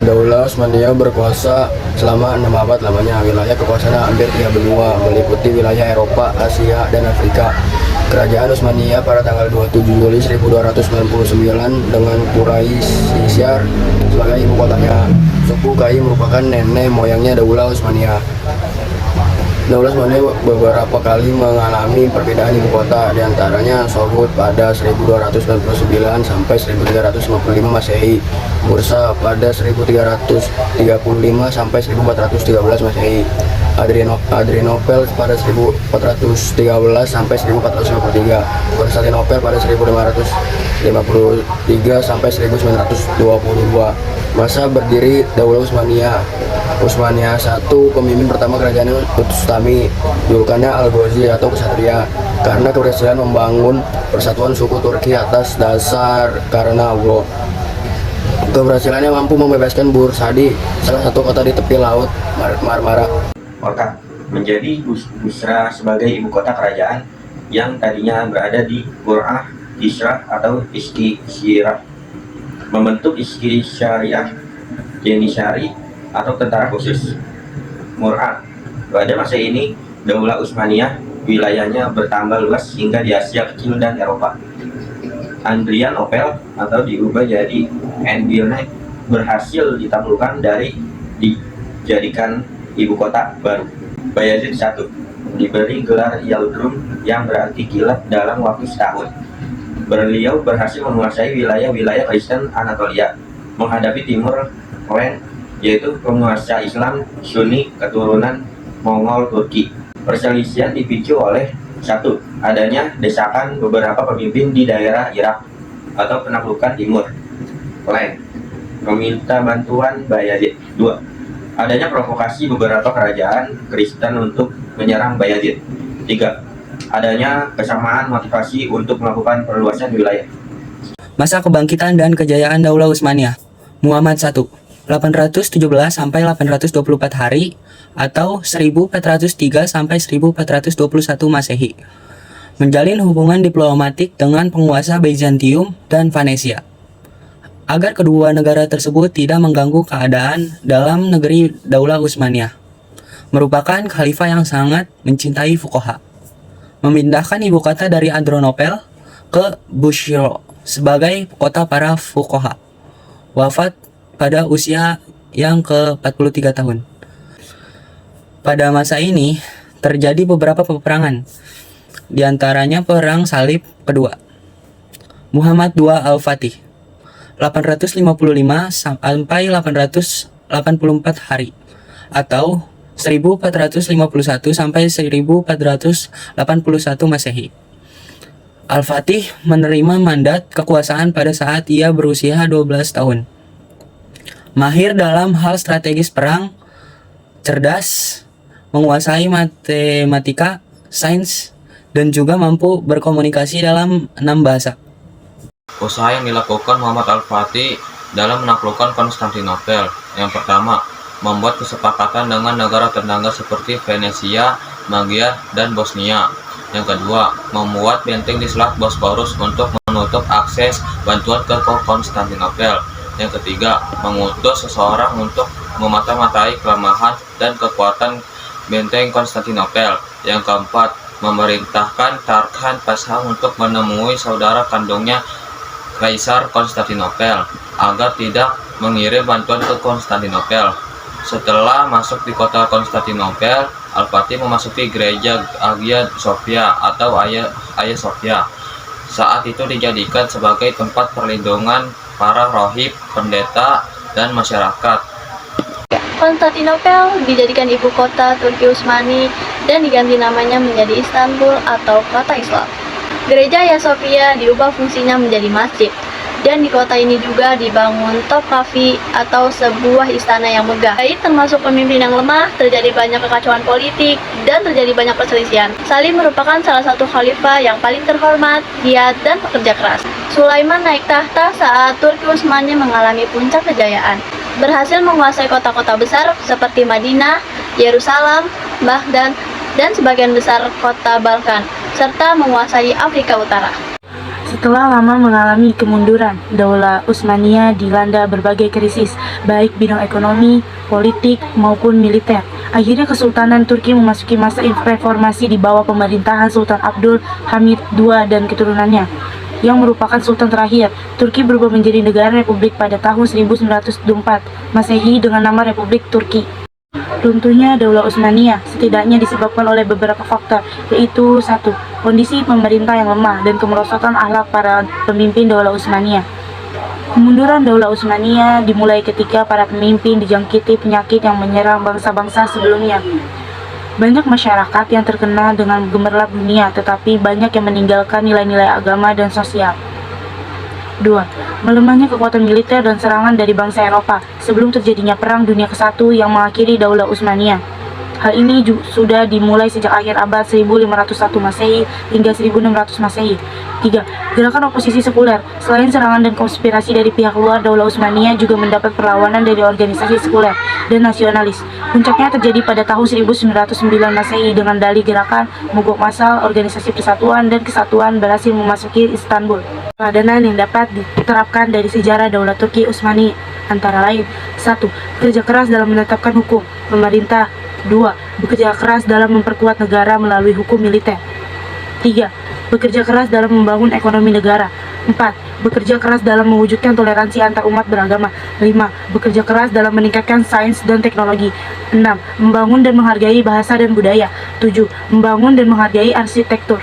Daulah Utsmaniyah berkuasa selama 6 abad lamanya. Wilayah kekuasaannya hampir 3 benua, meliputi wilayah Eropa, Asia, dan Afrika. Kerajaan Utsmaniyah pada tanggal 27 Juli 1299 dengan Quraisy sebagai ibu kotanya. Suku Qai merupakan nenek moyangnya Daulah Utsmaniyah. Daulah Utsmaniyah beberapa kali mengalami perbedaan ibu kota, diantaranya Sogod pada 1299 sampai 1355 Masehi, Bursa pada 1335 sampai 1413 Masehi, Adrianopel pada 1413 sampai 1453, Konstantinopel pada 1553 sampai 1922. Masa berdiri Daulah Utsmaniyah. Utsmaniyah I, pemimpin pertama kerajaan Bustami, julukannya Algozi atau Ksatria, karena keberhasilan membangun persatuan suku Turki atas dasar karena Allah. Keberhasilannya mampu membebaskan Bursadi, salah satu kota di tepi laut Marmara. Mekah menjadi Busra sebagai ibu kota kerajaan yang tadinya berada di Qur'ah, Kisrah atau Istisyirah, membentuk Istisyariah, Janishari atau tentara khusus Mur'ah. Pada masa ini, Daulah Utsmaniyah wilayahnya bertambah luas hingga di Asia Kecil dan Eropa. Adrianopel atau diubah jadi Edirne berhasil ditaklukkan dari dijadikan ibu kota baru. Bayezid I diberi gelar Yaldrum yang berarti kilat dalam waktu setahun. Beliau berhasil menguasai wilayah-wilayah Kristen Anatolia, menghadapi Timur Leng, yaitu penguasa Islam Sunni keturunan Mongol Turki. Perselisihan dipicu oleh satu, adanya desakan beberapa pemimpin di daerah Irak atau penaklukan Timur Leng meminta bantuan Bayezid. Dua, adanya provokasi beberapa kerajaan Kristen untuk menyerang Bayezid. Tiga, adanya kesamaan motivasi untuk melakukan perluasan wilayah. Masa kebangkitan dan kejayaan Daulah Utsmaniyah. Muhammad I, 817 sampai 824 hari atau 1403 sampai 1421 Masehi. Menjalin hubungan diplomatik dengan penguasa Bizantium dan Venesia agar kedua negara tersebut tidak mengganggu keadaan dalam negeri. Daulah Utsmaniyah merupakan khalifah yang sangat mencintai fuqaha, memindahkan ibu kota dari Adrianopel ke Bushihr sebagai kota para fuqaha. Wafat pada usia yang ke-43 tahun. Pada masa ini terjadi beberapa peperangan, diantaranya Perang Salib Kedua. Muhammad II Al-Fatih 855 sampai 884 hari atau 1451 sampai 1481 Masehi. Al-Fatih menerima mandat kekuasaan pada saat ia berusia 12 tahun. Mahir dalam hal strategis perang, cerdas, menguasai matematika, sains, dan juga mampu berkomunikasi dalam 6 bahasa. Usaha yang dilakukan Muhammad Al-Fatih dalam menaklukkan Konstantinopel. Yang pertama, membuat kesepakatan dengan negara tetangga seperti Venesia, Magyar, dan Bosnia. Yang kedua, membuat benteng di Selat Bosporus untuk menutup akses bantuan ke Konstantinopel. Yang ketiga, mengutus seseorang untuk memata-matai kelemahan dan kekuatan benteng Konstantinopel. Yang keempat, memerintahkan Tarkhan Pasha untuk menemui saudara kandungnya Kaisar Konstantinopel agar tidak mengirim bantuan ke Konstantinopel. Setelah masuk di kota Konstantinopel, Al-Fatih memasuki gereja Hagia Sophia atau Hagia Sophia. Saat itu dijadikan sebagai tempat perlindungan para rohib, pendeta, dan masyarakat. Konstantinopel dijadikan ibu kota Turki Utsmani dan diganti namanya menjadi Istanbul atau kota Islam. Gereja Hagia Sophia diubah fungsinya menjadi masjid, dan di kota ini juga dibangun Topkapi atau sebuah istana yang megah. Baik termasuk pemimpin yang lemah, terjadi banyak kekacauan politik, dan terjadi banyak perselisihan. Salim merupakan salah satu khalifah yang paling terhormat, giat, dan pekerja keras. Sulaiman naik tahta saat Turki Utsmani mengalami puncak kejayaan. Berhasil menguasai kota-kota besar seperti Madinah, Yerusalem, Baghdad, dan sebagian besar kota Balkan, serta menguasai Afrika Utara. Setelah lama mengalami kemunduran, Daulah Utsmaniyah dilanda berbagai krisis, baik bidang ekonomi, politik, maupun militer. Akhirnya Kesultanan Turki memasuki masa reformasi di bawah pemerintahan Sultan Abdul Hamid II dan keturunannya, yang merupakan sultan terakhir. Turki berubah menjadi negara republik pada tahun 1924 Masehi dengan nama Republik Turki. Runtuhnya Daulah Utsmaniyah setidaknya disebabkan oleh beberapa faktor, yaitu 1. Kondisi pemerintah yang lemah dan kemerosotan akhlak para pemimpin Daulah Utsmaniyah. Kemunduran Daulah Utsmaniyah dimulai ketika para pemimpin dijangkiti penyakit yang menyerang bangsa-bangsa sebelumnya. Banyak masyarakat yang terkena dengan gemerlap dunia, tetapi banyak yang meninggalkan nilai-nilai agama dan sosial. 2. Melemahnya kekuatan militer dan serangan dari bangsa Eropa sebelum terjadinya Perang Dunia ke-1 yang mengakhiri Daulah Utsmaniyah. Hal ini sudah dimulai sejak akhir abad 1501 Masehi hingga 1600 Masehi. 3. Gerakan oposisi sekuler. Selain serangan dan konspirasi dari pihak luar, Daulah Utsmaniyah juga mendapat perlawanan dari organisasi sekuler dan nasionalis. Puncaknya terjadi pada tahun 1909 Masehi dengan dalih gerakan mogok massal. Organisasi Persatuan dan Kesatuan berhasil memasuki Istanbul. Pelajaran yang dapat diterapkan dari sejarah Daulah Turki Utsmani antara lain: 1. Bekerja keras dalam menetapkan hukum pemerintah. 2. Bekerja keras dalam memperkuat negara melalui hukum militer. 3. Bekerja keras dalam membangun ekonomi negara. 4. Bekerja keras dalam mewujudkan toleransi antar umat beragama. 5. Bekerja keras dalam meningkatkan sains dan teknologi. 6. Membangun dan menghargai bahasa dan budaya. 7. Membangun dan menghargai arsitektur.